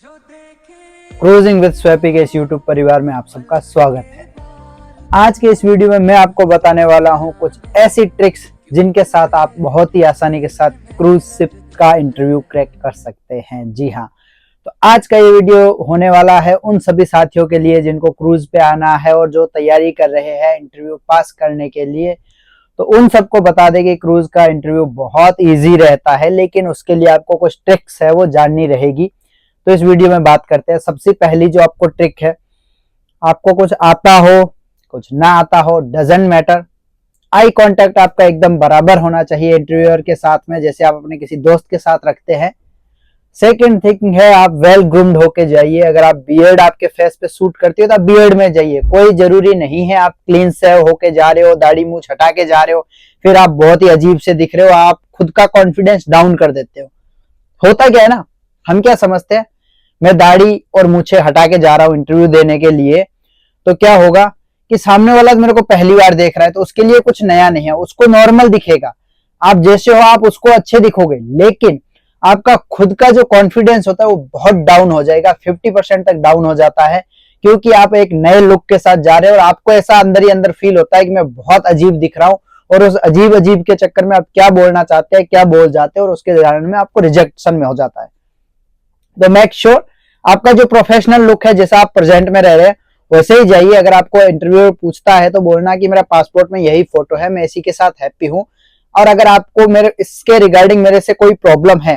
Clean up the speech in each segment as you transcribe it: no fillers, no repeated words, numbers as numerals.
Cruising with Swapy के इस YouTube परिवार में आप सबका स्वागत है। आज के इस वीडियो में मैं आपको बताने वाला हूं कुछ ऐसी ट्रिक्स जिनके साथ आप बहुत ही आसानी के साथ क्रूज शिप का इंटरव्यू क्रैक कर सकते हैं। जी हाँ, तो आज का ये वीडियो होने वाला है उन सभी साथियों के लिए जिनको क्रूज पे आना है और जो तैयारी कर रहे हैं इंटरव्यू पास करने के लिए। तो उन सबको बता दें कि क्रूज का इंटरव्यू बहुत ईजी रहता है, लेकिन उसके लिए आपको कुछ ट्रिक्स है वो जाननी रहेगी। तो इस वीडियो में बात करते हैं। सबसे पहली जो आपको ट्रिक है, आपको कुछ आता हो कुछ ना आता हो डजंट मैटर, आई कांटेक्ट आपका एकदम बराबर होना चाहिए इंटरव्यूअर के साथ में, जैसे आप अपने किसी दोस्त के साथ रखते हैं। सेकंड थिंग है, आप वेल ग्रूम्ड होके जाइए। अगर आप बियर्ड आपके फेस पे सूट करती हो तो आप बियर्ड में जाइए। कोई जरूरी नहीं है आप क्लीन से होके जा रहे हो, दाढ़ी मूछ हटा के जा रहे हो, फिर आप बहुत ही अजीब से दिख रहे हो, आप खुद का कॉन्फिडेंस डाउन कर देते हो। होता क्या है ना, हम क्या समझते हैं, मैं दाढ़ी और मूछे हटा के जा रहा हूं इंटरव्यू देने के लिए, तो क्या होगा कि सामने वाला मेरे को पहली बार देख रहा है तो उसके लिए कुछ नया नहीं है, उसको नॉर्मल दिखेगा। आप जैसे हो आप उसको अच्छे दिखोगे, लेकिन आपका खुद का जो कॉन्फिडेंस होता है वो बहुत डाउन हो जाएगा, 50% तक डाउन हो जाता है, क्योंकि आप एक नए लुक के साथ जा रहे हो और आपको ऐसा अंदर ही अंदर फील होता है कि मैं बहुत अजीब दिख रहा हूं, और उस अजीब अजीब के चक्कर में आप क्या बोलना चाहते हैं क्या बोल जाते हैं, और उसके कारण में आपको रिजेक्शन में हो जाता है। तो मेक श्योर आपका जो प्रोफेशनल लुक है, जैसा आप प्रेजेंट में रह रहे हैं वैसे ही जाइए। अगर आपको इंटरव्यू पूछता है तो बोलना कि मेरा पासपोर्ट में यही फोटो है, मैं इसी के साथ हैप्पी हूं। और अगर आपको मेरे इसके रिगार्डिंग मेरे से कोई प्रॉब्लम है,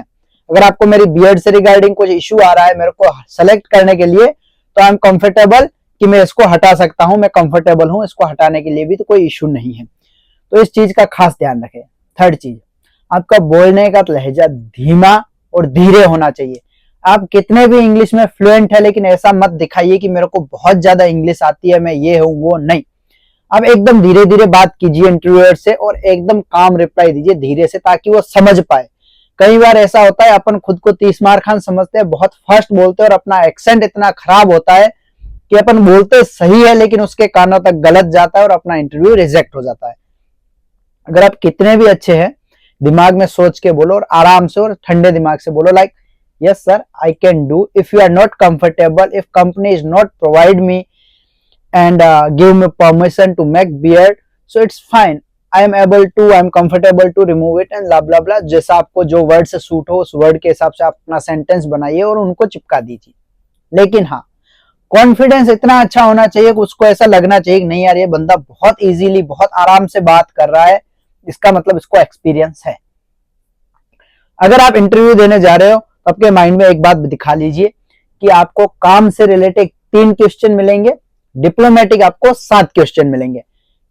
अगर आपको मेरी बियर्ड से रिगार्डिंग कुछ इश्यू आ रहा है मेरे को सेलेक्ट करने के लिए, तो आई एम कंफर्टेबल कि मैं इसको हटा सकता हूं, मैं कंफर्टेबल हूं इसको हटाने के लिए भी, तो कोई इश्यू नहीं है। तो इस चीज का खास ध्यान रखें। थर्ड चीज, आपका बोलने का लहजा धीमा और धीरे होना चाहिए। आप कितने भी इंग्लिश में फ्लुएंट है, लेकिन ऐसा मत दिखाइए कि मेरे को बहुत ज्यादा इंग्लिश आती है, मैं ये हूं वो नहीं। आप एकदम धीरे धीरे बात कीजिए इंटरव्यूअर से और एकदम काम रिप्लाई दीजिए धीरे से, ताकि वो समझ पाए। कई बार ऐसा होता है अपन खुद को 30 मार खान समझते हैं, बहुत फास्ट बोलते हैं और अपना एक्सेंट इतना खराब होता है कि अपन बोलते सही है लेकिन उसके कानों तक गलत जाता है और अपना इंटरव्यू रिजेक्ट हो जाता है। अगर आप कितने भी अच्छे हैं, दिमाग में सोच के बोलो और आराम से और ठंडे दिमाग से बोलो, like yes sir I can do, if you are not comfortable, if company is not provide me and give me permission to make beard, so it's fine, I am able to, I am comfortable to remove it and blah blah blah। जैसा आपको जो word से suit हो उस word के हिसाब से आप अपना सेंटेंस बनाइए और उनको चिपका दीजिए। लेकिन हाँ, कॉन्फिडेंस इतना अच्छा होना चाहिए कि उसको ऐसा लगना चाहिए कि नहीं यार ये बंदा बहुत इजीली बहुत आराम से बात कर रहा है, इसका मतलब इसको एक्सपीरियंस है। अगर आप इंटरव्यू देने जा रहे हो आपके माइंड में एक बात दिखा लीजिए कि आपको काम से रिलेटेड 3 क्वेश्चन मिलेंगे, डिप्लोमेटिक आपको 7 क्वेश्चन मिलेंगे।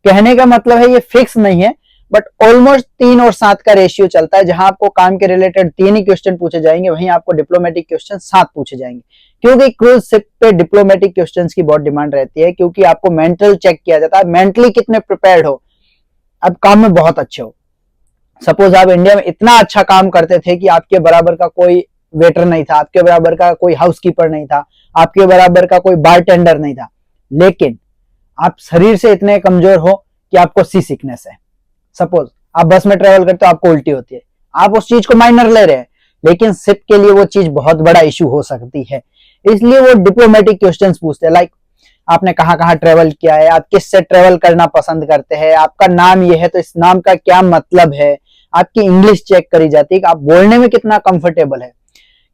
कहने का मतलब है ये फिक्स नहीं है, बट ऑलमोस्ट 3 और 7 का रेशियो चलता है। जहां आपको काम के रिलेटेड 3 ही क्वेश्चन पूछे जाएंगे, वहीं आपको डिप्लोमेटिक क्वेश्चन 7 पूछे जाएंगे, क्योंकि क्रूज शिप पे डिप्लोमेटिक क्वेश्चन की बहुत डिमांड रहती है, क्योंकि आपको मेंटल चेक किया जाता है, मेंटली कितने प्रिपेयर्ड हो, आप काम में बहुत अच्छे हो। सपोज आप इंडिया में इतना अच्छा काम करते थे कि आपके बराबर का कोई वेटर नहीं था, आपके बराबर का कोई हाउसकीपर नहीं था, आपके बराबर का कोई बारटेंडर नहीं था, लेकिन आप शरीर से इतने कमजोर हो कि आपको सी सिकनेस है। सपोज आप बस में ट्रेवल करते हो, आपको उल्टी होती है, आप उस चीज को माइनर ले रहे हैं, लेकिन शिप के लिए वो चीज बहुत बड़ा इश्यू हो सकती है। इसलिए वो डिप्लोमेटिक क्वेश्चंस पूछते हैं, लाइक आपने कहाँ कहाँ ट्रेवल किया है, आप किससे ट्रेवल करना पसंद करते हैं, आपका नाम ये है तो इस नाम का क्या मतलब है, आपकी इंग्लिश चेक करी जाती है कि आप बोलने में कितना कंफर्टेबल है।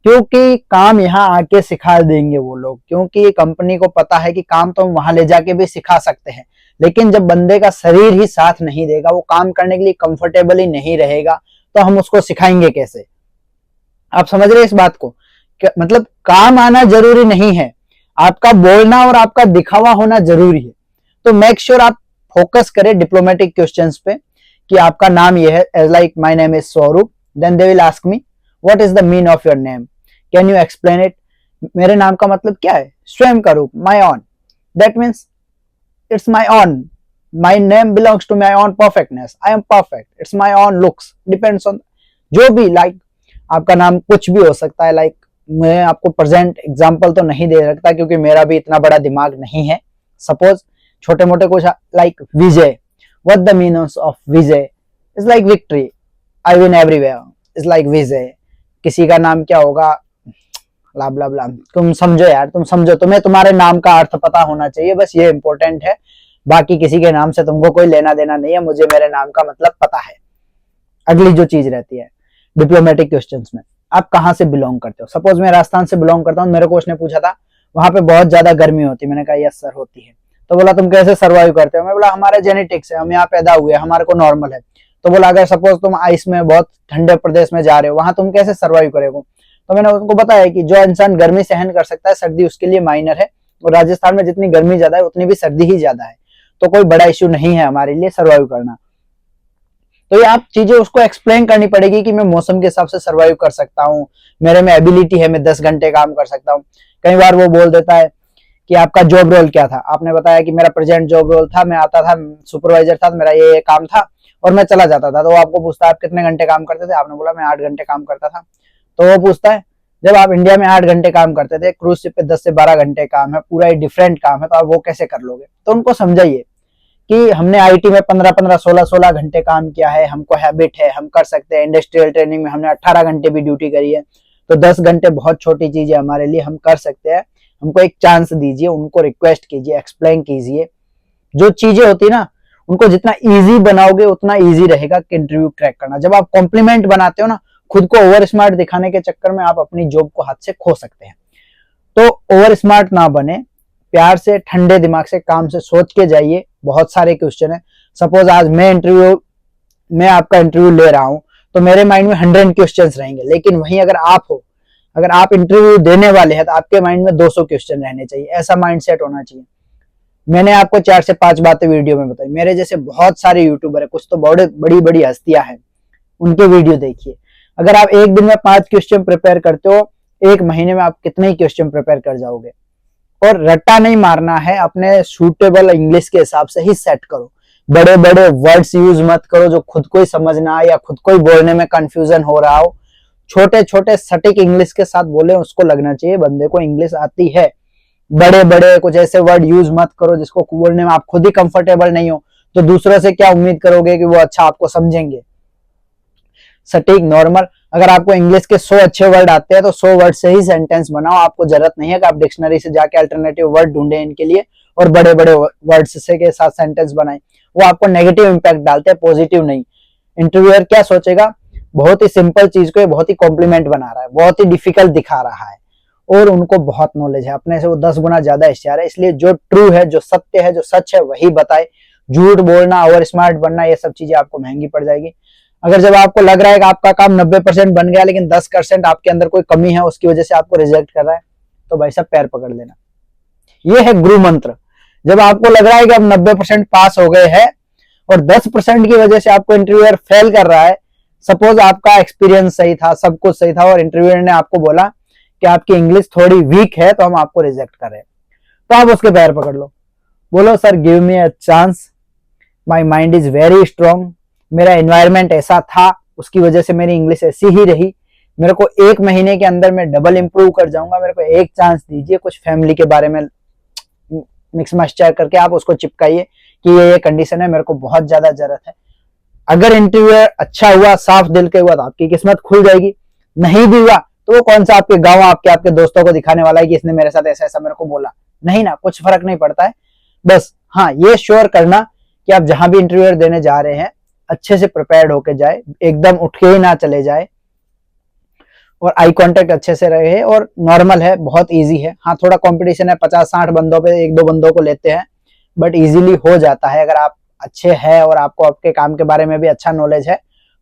क्योंकि काम यहाँ आके सिखा देंगे वो लोग, क्योंकि कंपनी को पता है कि काम तो हम वहां ले जाके भी सिखा सकते हैं, लेकिन जब बंदे का शरीर ही साथ नहीं देगा, वो काम करने के लिए कंफर्टेबल ही नहीं रहेगा, तो हम उसको सिखाएंगे कैसे। आप समझ रहे हैं इस बात को? मतलब काम आना जरूरी नहीं है, आपका बोलना और आपका दिखावा होना जरूरी है। तो मेक श्योर आप फोकस करें डिप्लोमेटिक क्वेश्चंस पे कि आपका नाम ये है, as like my name is Swaroop, then they will ask me what is the mean of your name, can you explain it. मेरे नाम का मतलब क्या है? स्वयं का रूप, my own, that means it's my own, my name belongs to my own perfectness, I am perfect, it's my own looks, depends on जो भी, लाइक आपका नाम कुछ भी हो सकता है। लाइक मैं आपको प्रेजेंट एग्जांपल तो नहीं दे सकता क्योंकि मेरा भी इतना बड़ा दिमाग नहीं है। सपोज छोटे मोटे कुछ, like Vijay, what the meaning of Vijay, is like victory, I win everywhere, is like Vijay. किसी का नाम क्या होगा, ब्ला ब्ला ब्ला। तुम समझो यार, तुम समझो, तुम्हें तुम्हारे नाम का अर्थ पता होना चाहिए, बस ये इंपॉर्टेंट है। बाकी किसी के नाम से तुमको कोई लेना देना नहीं है, मुझे मेरे नाम का मतलब पता है। अगली जो चीज रहती है डिप्लोमेटिक क्वेश्चंस में, आप कहाँ से बिलोंग करते हो। सपोज मैं राजस्थान से बिलोंग करता हूँ, मेरे को उसने पूछा था वहां पे बहुत ज्यादा गर्मी होती है। मैंने कहा यस सर होती है। तो बोला तुम कैसे सर्वाइव करते हो। मैं बोला हमारे जेनेटिक्स है, हम यहाँ पैदा हुए, हमारे को नॉर्मल है। तो बोला अगर सपोज तुम आइस में बहुत ठंडे प्रदेश में जा रहे हो, वहां तुम कैसे सर्वाइव करोगे। तो मैंने उनको बताया कि जो इंसान गर्मी सहन कर सकता है, सर्दी उसके लिए माइनर है, और राजस्थान में जितनी गर्मी ज्यादा है उतनी भी सर्दी ही ज्यादा है, तो कोई बड़ा इश्यू नहीं है हमारे लिए सर्वाइव करना। तो ये आप चीजें उसको एक्सप्लेन करनी पड़ेगी कि मैं मौसम के हिसाब से सर्वाइव कर सकता हूँ, मेरे में एबिलिटी है, मैं 10 घंटे काम कर सकता हूँ। कई बार वो बोल देता है कि आपका जॉब रोल क्या था। आपने बताया कि मेरा प्रेजेंट जॉब रोल था, मैं आता था, सुपरवाइजर था, मेरा ये काम था और मैं चला जाता था। तो वो आपको पूछता है आप कितने घंटे काम करते थे, आपने बोला मैं 8 घंटे काम करता था। तो वो पूछता है जब आप इंडिया में 8 घंटे काम करते थे, क्रूज शिप पे 10 से 12 घंटे काम है, पूरा डिफरेंट काम है, तो आप वो कैसे कर लोगे। तो उनको समझाइए कि हमने आईटी में 15-15, 16-16 घंटे काम किया है, हमको हैबिट है, हम कर सकते हैं। इंडस्ट्रियल ट्रेनिंग में हमने 18 घंटे भी ड्यूटी करी है, तो 10 घंटे बहुत छोटी चीज है हमारे लिए, हम कर सकते हैं। हमको एक चांस दीजिए, उनको रिक्वेस्ट कीजिए, एक्सप्लेन कीजिए। जो चीजें होती ना उनको जितना इजी बनाओगे उतना इजी रहेगा कि इंटरव्यू क्रैक करना। जब आप कॉम्प्लीमेंट बनाते हो ना, खुद को ओवर स्मार्ट दिखाने के चक्कर में आप अपनी जॉब को हाथ से खो सकते हैं। तो ओवर स्मार्ट ना बने, प्यार से ठंडे दिमाग से काम से सोच के जाइए। बहुत सारे क्वेश्चन है। सपोज आज मैं आपका इंटरव्यू ले रहा हूं, तो मेरे माइंड में 100 क्वेश्चंस रहेंगे, लेकिन वहीं अगर आप इंटरव्यू देने वाले हैं तो आपके माइंड में 200 क्वेश्चन रहने चाहिए। ऐसा माइंडसेट होना चाहिए। मैंने आपको 4 से 5 बातें वीडियो में बताई। मेरे जैसे बहुत सारे यूट्यूबर है, कुछ तो बड़ी बड़ी हस्तियां हैं, उनके वीडियो देखिए। अगर आप एक दिन में 5 क्वेश्चन प्रिपेयर करते हो, एक महीने में आप कितने ही क्वेश्चन प्रिपेयर कर जाओगे। और रट्टा नहीं मारना है, अपने सूटेबल इंग्लिश के हिसाब से ही सेट करो। बड़े बड़े वर्ड्स यूज मत करो जो खुद को ही समझना या खुद को ही बोलने में कंफ्यूजन हो रहा हो। छोटे छोटे सटीक इंग्लिश के साथ बोले, उसको लगना चाहिए बंदे को इंग्लिश आती है। बड़े बड़े कुछ ऐसे वर्ड यूज मत करो जिसको बोलने में आप खुद ही कंफर्टेबल नहीं हो, तो दूसरों से क्या उम्मीद करोगे कि वो अच्छा आपको समझेंगे। सटीक, नॉर्मल। अगर आपको इंग्लिश के 100 अच्छे वर्ड आते हैं तो 100 वर्ड से ही सेंटेंस बनाओ। आपको जरूरत नहीं है कि आप डिक्शनरी से जाके अल्टरनेटिव वर्ड ढूंढे इनके लिए और बड़े बड़े वर्ड्स से के साथ सेंटेंस बनाए। वो आपको नेगेटिव इंपैक्ट डालते हैं, पॉजिटिव नहीं। इंटरव्यूअर क्या सोचेगा, बहुत ही सिंपल चीज को बहुत ही कॉम्प्लीमेंट बना रहा है, बहुत ही डिफिकल्ट दिखा रहा है, और उनको बहुत नॉलेज है, अपने से वो 10 गुना ज्यादा होशियार है। इसलिए जो ट्रू है, जो सत्य है, जो सच है वही बताए। झूठ बोलना, ओवर स्मार्ट बनना, ये सब चीजें आपको महंगी पड़ जाएगी। अगर जब आपको लग रहा है कि आपका काम 90% बन गया लेकिन 10% आपके अंदर कोई कमी है, उसकी वजह से आपको रिजेक्ट कर रहा है, तो भाई साहब पैर पकड़ लेना। ये है गुरु मंत्र। जब आपको लग रहा है कि आप 90% पास हो गए हैं और 10% की वजह से आपको इंटरव्यूअर फेल कर रहा है, सपोज आपका एक्सपीरियंस सही था, सब कुछ सही था, और इंटरव्यूअर ने आपको बोला कि आपकी इंग्लिश थोड़ी वीक है तो हम आपको रिजेक्ट कर रहे हैं, तो आप उसके पैर पकड़ लो। बोलो sir give me a chance, my mind is very strong, मेरा एनवायरमेंट ऐसा था, उसकी वजह से मेरी इंग्लिश ऐसी ही रही, मेरे को 1 महीने के अंदर मैं डबल इंप्रूव कर जाऊंगा, मेरे को एक चांस दीजिए। कुछ फैमिली के बारे में मिक्स मस्टर करके आप उसको चिपकाइए कि ये कंडीशन है, मेरे को बहुत ज्यादा जरूरत है। अगर इंटरव्यू अच्छा हुआ, साफ दिल के हुआ, तो आपकी किस्मत खुल जाएगी। नहीं भी हुआ तो वो कौन सा आपके गांव आपके दोस्तों को दिखाने वाला है कि इसने मेरे साथ ऐसा ऐसा मेरे को बोला, नहीं ना, कुछ फर्क नहीं पड़ता है। बस हाँ, ये श्योर करना कि आप जहां भी इंटरव्यू देने जा रहे हैं अच्छे से प्रिपेयर्ड होके जाए, एकदम उठ के ही ना चले जाए, और आई कांटेक्ट अच्छे से रहे, और नॉर्मल है, बहुत इजी है। हाँ थोड़ा कंपटीशन है, 50-60 बंदों पे 1-2 बंदों को लेते हैं, बट इजीली हो जाता है। अगर आप अच्छे हैं और आपको आपके काम के बारे में भी अच्छा नॉलेज है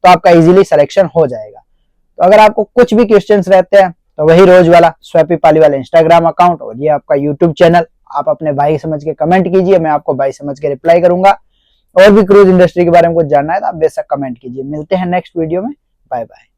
तो आपका इजीली सिलेक्शन हो जाएगा। तो अगर आपको कुछ भी क्वेश्चंस रहते हैं तो वही रोज वाला स्वैपी पालीवाल इंस्टाग्राम अकाउंट और ये आपका यूट्यूब चैनल, आप अपने भाई समझ के कमेंट कीजिए, मैं आपको भाई समझ के रिप्लाई करूंगा। और भी क्रूज इंडस्ट्री के बारे में कुछ जानना है तो आप बेशक कमेंट कीजिए। मिलते हैं नेक्स्ट वीडियो में, बाय बाय।